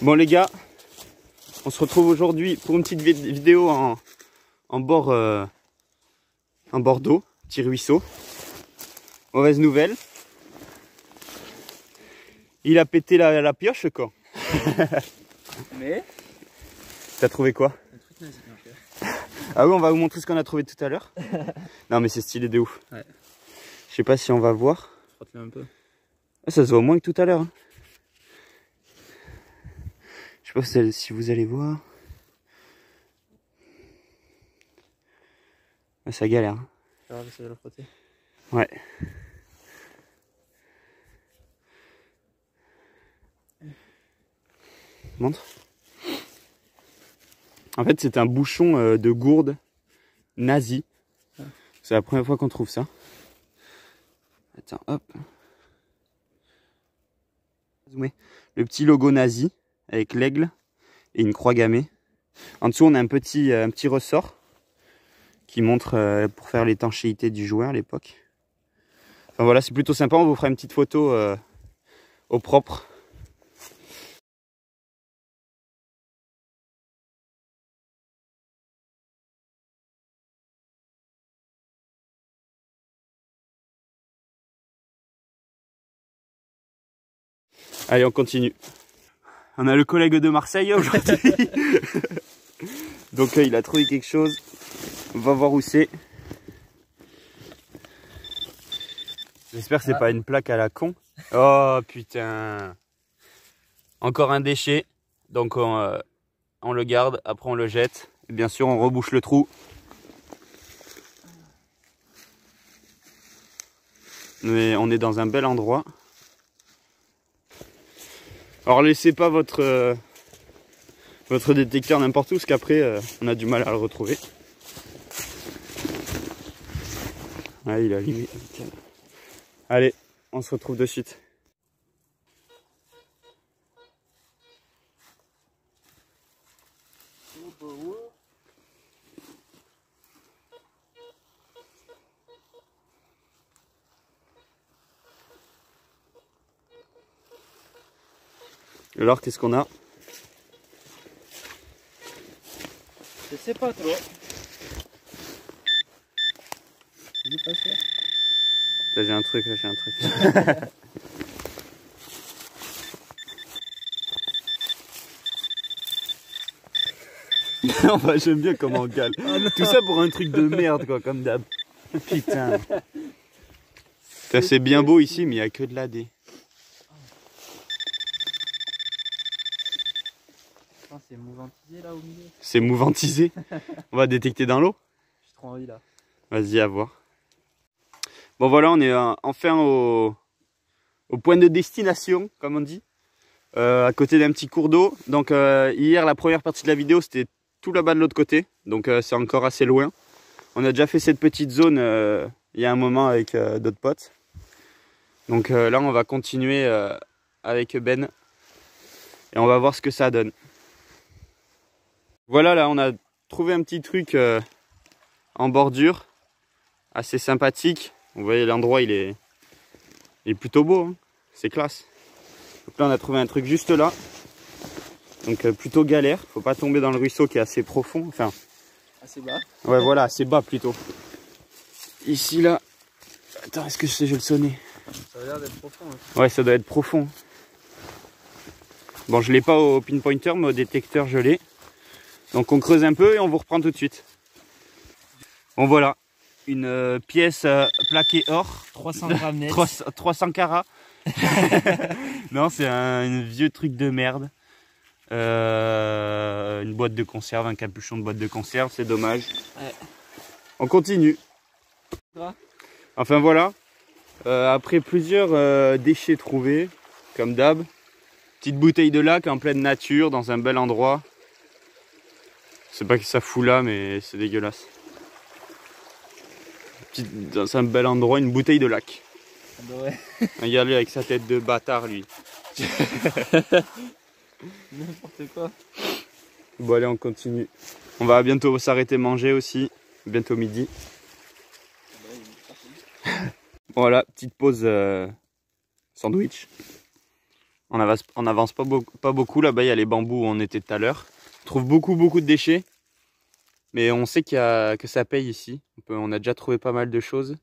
Bon les gars, on se retrouve aujourd'hui pour une petite vidéo en bord d'eau, petit ruisseau. Mauvaise nouvelle. Il a pété la pioche quoi. Mais t'as trouvé quoi? un truc nazi. Ah oui, on va vous montrer ce qu'on a trouvé tout à l'heure. Non mais c'est stylé de ouf. Ouais. Je sais pas si on va voir. Frotte-le un peu. Ah, ça se voit moins que tout à l'heure. Hein. Je sais pas si vous allez voir. Ah, ça galère. Hein. Ça va, essayer de le frotter. Ouais. Montre. En fait, c'est un bouchon de gourde nazi. C'est la première fois qu'on trouve ça. Attends, hop. Le petit logo nazi avec l'aigle et une croix gammée. En dessous, on a un petit ressort qui montre pour faire l'étanchéité du joueur à l'époque. Enfin voilà, c'est plutôt sympa. On vous fera une petite photo au propre. Allez, on continue. On a le collègue de Marseille aujourd'hui. Donc il a trouvé quelque chose. On va voir où c'est. J'espère que c'est pas une plaque à la con. Oh putain. Encore un déchet. Donc on le garde, après on le jette. Et bien sûr on rebouche le trou. Mais on est dans un bel endroit. Alors laissez pas votre détecteur n'importe où, parce qu'après on a du mal à le retrouver. Ah, il est allumé. Allez, on se retrouve de suite. Alors qu'est-ce qu'on a? Je sais pas trop. J'ai pas fait. Là j'ai un truc, là j'ai un truc. Non, bah, j'aime bien comment on cale. Oh, tout ça pour un truc de merde quoi, comme d'hab. Putain. C'est bien beau ici, mais il n'y a que de l'AD. C'est mouventisé là au milieu. C'est mouventisé. On va détecter dans l'eau. J'ai trop envie là. Vas-y, à voir. Bon voilà, on est enfin au point de destination, comme on dit. À côté d'un petit cours d'eau. Donc hier, la première partie de la vidéo, c'était tout là-bas de l'autre côté. Donc c'est encore assez loin. On a déjà fait cette petite zone il y a un moment avec d'autres potes. Donc là, on va continuer avec Ben. Et on va voir ce que ça donne. Voilà, là, on a trouvé un petit truc en bordure. Assez sympathique. Vous voyez, l'endroit, il est plutôt beau. Hein. C'est classe. Donc là, on a trouvé un truc juste là. Donc plutôt galère. Faut pas tomber dans le ruisseau qui est assez profond. Enfin, assez bas. Ouais, voilà, assez bas plutôt. Ici, là. Attends, est-ce que je vais le sonner? Ça a l'air d'être profond. Hein. Ouais, ça doit être profond. Bon, je l'ai pas au pinpointer, mais au détecteur, je l'ai. Donc on creuse un peu et on vous reprend tout de suite. Bon voilà, une pièce plaquée or. 300 grammes net. 300 carats. Non, c'est un vieux truc de merde. Une boîte de conserve, un capuchon de boîte de conserve, c'est dommage. Ouais. On continue. Enfin voilà, après plusieurs déchets trouvés, comme d'hab, petite bouteille de lac en pleine nature, dans un bel endroit. Je sais pas que ça fout là, mais c'est dégueulasse. Dans un bel endroit, une bouteille de lac. Ouais. Regardez avec sa tête de bâtard, lui. N'importe quoi. Bon, allez, on continue. On va bientôt s'arrêter manger aussi. Bientôt midi. Voilà, petite pause sandwich. On avance pas beaucoup. Là-bas, il y a les bambous où on était tout à l'heure. On trouve beaucoup de déchets. Mais on sait que ça paye ici. On a déjà trouvé pas mal de choses.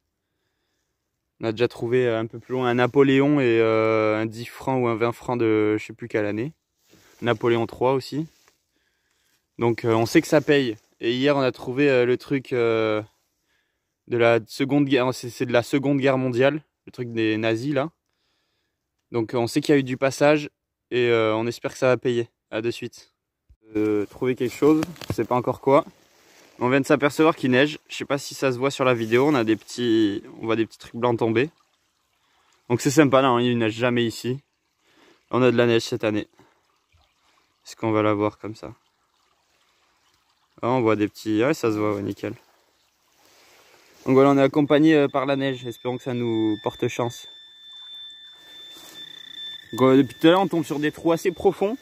On a déjà trouvé un peu plus loin un Napoléon et un 10 francs ou un 20 francs de je sais plus quelle année. Napoléon III aussi. Donc on sait que ça paye. Et hier on a trouvé le truc de la seconde guerre. C'est de la Seconde Guerre mondiale. Le truc des nazis là. Donc on sait qu'il y a eu du passage. Et on espère que ça va payer. À de suite. Trouver quelque chose. Je sais pas encore quoi. On vient de s'apercevoir qu'il neige. Je sais pas si ça se voit sur la vidéo. On voit des petits trucs blancs tomber. Donc c'est sympa là. Il neige jamais ici. On a de la neige cette année. Est-ce qu'on va la voir comme ça? Ah, on voit des petits... Ouais, ça se voit, ouais, nickel. Donc voilà, on est accompagné par la neige. Espérons que ça nous porte chance. Donc, depuis tout à l'heure, on tombe sur des trous assez profonds.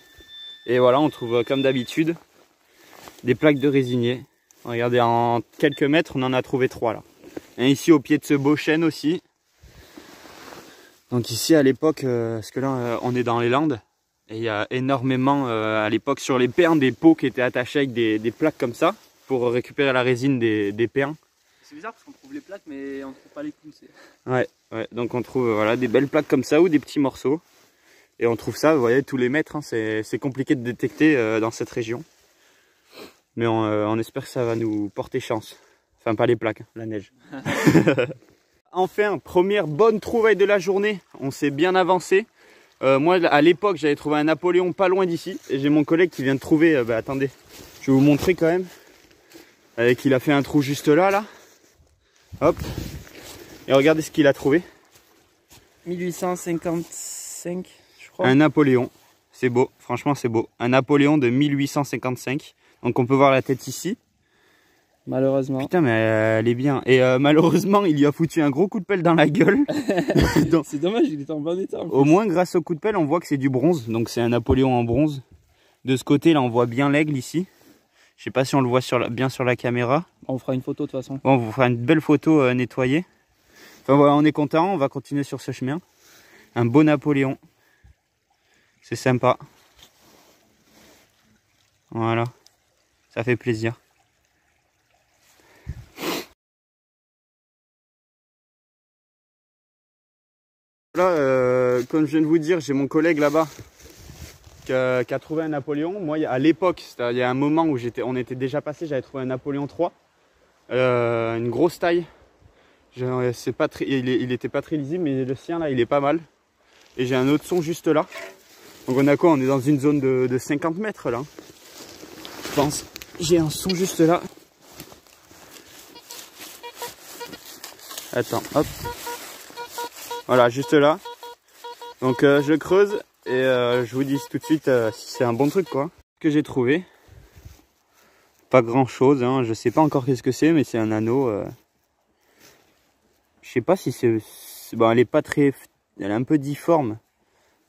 Et voilà, on trouve comme d'habitude des plaques de résinier. Regardez, en quelques mètres, on en a trouvé 3 là. Et ici au pied de ce beau chêne aussi. Donc ici à l'époque, parce que là on est dans les Landes. Et il y a énormément à l'époque sur les pernes des pots qui étaient attachés avec des plaques comme ça. Pour récupérer la résine des pernes. C'est bizarre parce qu'on trouve les plaques mais on trouve pas les clous. Ouais, donc on trouve voilà, des belles plaques comme ça ou des petits morceaux. Et on trouve ça, vous voyez, tous les mètres. Hein, c'est compliqué de détecter dans cette région. Mais on espère que ça va nous porter chance. Enfin, pas les plaques, hein, la neige. Enfin, première bonne trouvaille de la journée. On s'est bien avancé. Moi, à l'époque, j'avais trouvé un Napoléon pas loin d'ici. Et j'ai mon collègue qui vient de trouver... attendez, je vais vous montrer quand même. Il a fait un trou juste là, là. Hop. Et regardez ce qu'il a trouvé. 1855, je crois. Un Napoléon. C'est beau, franchement c'est beau. Un Napoléon de 1855. Donc on peut voir la tête ici. Malheureusement. Putain mais elle est bien. Et malheureusement il lui a foutu un gros coup de pelle dans la gueule. Donc, c'est dommage, il est en bon état. Au moins grâce au coup de pelle on voit que c'est du bronze. Donc c'est un Napoléon en bronze. De ce côté là on voit bien l'aigle ici. Je sais pas si on le voit bien sur la caméra. On fera une photo de toute façon. Bon, on vous fera une belle photo nettoyée. Enfin voilà, on est content, on va continuer sur ce chemin. Un beau Napoléon. C'est sympa. Voilà. Ça fait plaisir. Voilà, comme je viens de vous dire, j'ai mon collègue là-bas qui a trouvé un Napoléon. Moi, à l'époque, il y a un moment où on était déjà passé, j'avais trouvé un Napoléon III. Une grosse taille. Pas très, il était pas très lisible, mais le sien là, il est pas mal. Et j'ai un autre son juste là. Donc on a quoi? On est dans une zone de 50 mètres là. Je pense. J'ai un son juste là. Attends, hop. Voilà, juste là. Donc je creuse et je vous dis tout de suite si c'est un bon truc quoi. Ce que j'ai trouvé. Pas grand chose, hein. Je sais pas encore qu'est-ce que c'est, mais c'est un anneau. Je sais pas si c'est... Bon, elle est pas très... Elle est un peu difforme.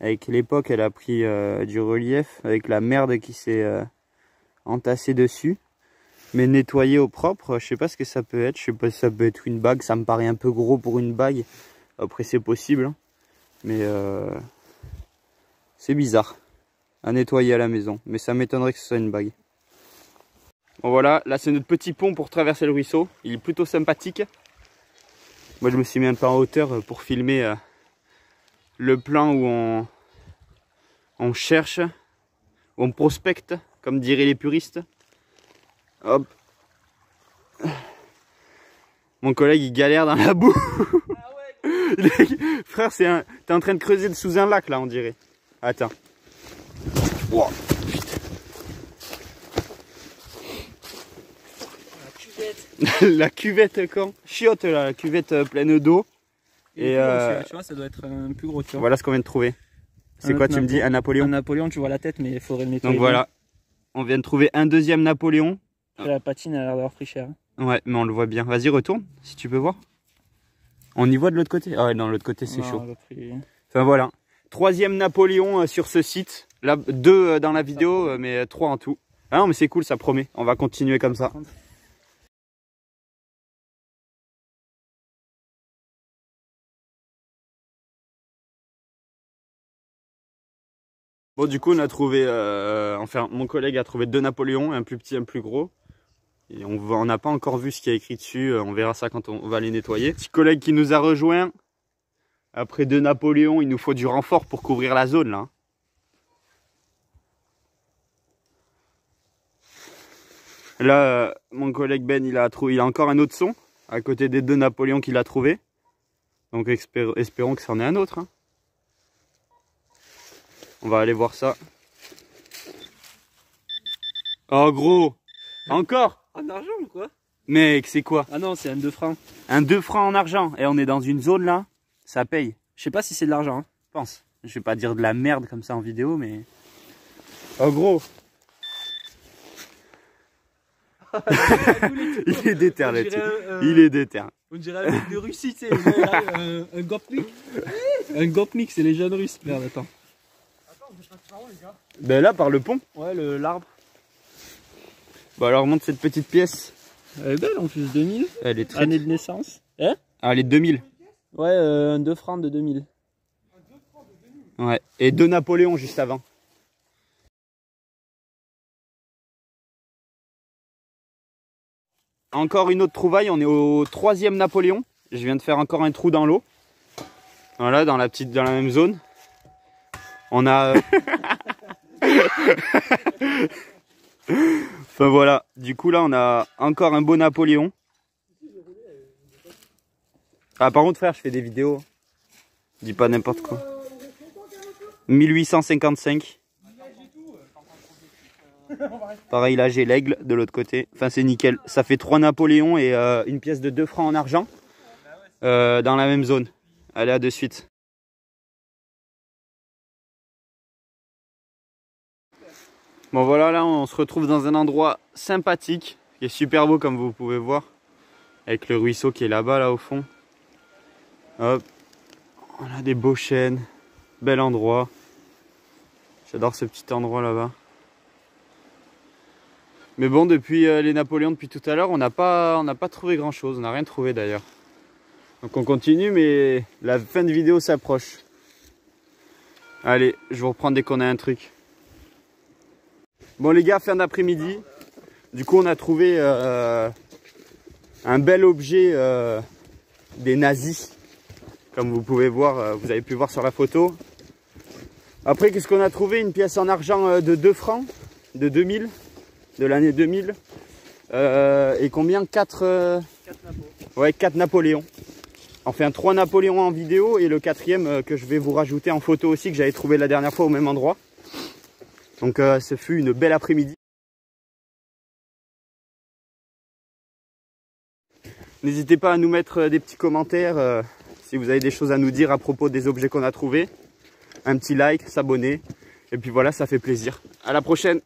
Avec l'époque, elle a pris du relief avec la merde qui s'est entassée dessus. Mais nettoyée au propre, je sais pas ce que ça peut être. Je sais pas si ça peut être une bague. Ça me paraît un peu gros pour une bague. Après, c'est possible. Hein. Mais c'est bizarre à nettoyer à la maison. Mais ça m'étonnerait que ce soit une bague. Bon voilà, là c'est notre petit pont pour traverser le ruisseau. Il est plutôt sympathique. Moi je me suis mis un peu en hauteur pour filmer le plan où on cherche, où on prospecte, comme diraient les puristes. Hop. Mon collègue il galère dans la boue. Ah ouais. Frère, t'es en train de creuser sous un lac là on dirait. Attends. Wow. La cuvette quand chiotte là, la cuvette pleine d'eau. Et tu vois, ça doit être un plus gros. Tu vois. Voilà ce qu'on vient de trouver. C'est quoi tu me dis? Un Napoléon? Un Napoléon, tu vois la tête, mais il faudrait le nettoyer. Donc voilà, on vient de trouver un deuxième Napoléon. La patine elle a l'air d'avoir pris cher. Ouais, mais on le voit bien. Vas-y, retourne si tu peux voir. On y voit de l'autre côté? Ah ouais, non, de l'autre côté c'est chaud. Enfin voilà, troisième Napoléon sur ce site. Là, 2 dans la vidéo, mais 3 en tout. Ah non, mais c'est cool, ça promet. On va continuer comme ça. Bon, du coup, on a trouvé, enfin, mon collègue a trouvé 2 Napoléons, un plus petit, un plus gros. Et on n'a pas encore vu ce qu'il y a écrit dessus, on verra ça quand on va les nettoyer. Petit collègue qui nous a rejoint. Après 2 Napoléons, il nous faut du renfort pour couvrir la zone là. Là, mon collègue Ben, il a encore un autre son à côté des 2 Napoléons qu'il a trouvé. Donc espérons que c'en est un autre. Hein. On va aller voir ça. Oh gros, encore? En argent ou quoi? Mec, c'est quoi? Ah non, c'est un 2 francs. Un 2 francs en argent. Et on est dans une zone là, ça paye. Je sais pas si c'est de l'argent. Hein. Je pense. Je vais pas dire de la merde comme ça en vidéo, mais... Oh gros. Il est déter là-dessus. Il est déter. On dirait un mec de Russie, tu sais. Un gopnik. Un gopnik, c'est les jeunes russes. Merde, attends. Attends, vous êtes par où les gars? Ben là, par le pont. Ouais, l'arbre. Bon alors, montre cette petite pièce. Elle est belle en plus, 2000. Elle est très... Année de naissance. Hein? Ah, elle est 2000. Ouais, un 2 francs de 2000. Ouais, et 2 Napoléons juste avant. Encore une autre trouvaille, on est au 3e Napoléon. Je viens de faire encore un trou dans l'eau. Voilà, dans la même zone. On a... Enfin voilà, du coup là on a encore un beau Napoléon. Ah par contre frère, je fais des vidéos. Dis pas n'importe quoi. 1855. Pareil là j'ai l'aigle de l'autre côté. Enfin c'est nickel. Ça fait 3 Napoléons et une pièce de 2 francs en argent. Dans la même zone. Allez, à de suite. Bon voilà, là on se retrouve dans un endroit sympathique, qui est super beau comme vous pouvez voir, avec le ruisseau qui est là-bas, là au fond. Hop, on a des beaux chênes, bel endroit. J'adore ce petit endroit là-bas. Mais bon, depuis les Napoléons, depuis tout à l'heure, on n'a pas trouvé grand-chose, on n'a rien trouvé d'ailleurs. Donc on continue, mais la fin de vidéo s'approche. Allez, je vous reprends dès qu'on a un truc. Bon les gars, fin d'après-midi, du coup on a trouvé un bel objet des nazis, comme vous pouvez voir, vous avez pu voir sur la photo. Après qu'est-ce qu'on a trouvé? Une pièce en argent de 2 francs, de 2000, de l'année 2000. Et combien? 4 ouais, 4 Napoléons. Enfin 3 Napoléons en vidéo et le 4e que je vais vous rajouter en photo aussi, que j'avais trouvé la dernière fois au même endroit. Donc ce fut une belle après-midi. N'hésitez pas à nous mettre des petits commentaires si vous avez des choses à nous dire à propos des objets qu'on a trouvés. Un petit like, s'abonner. Et puis voilà, ça fait plaisir. À la prochaine!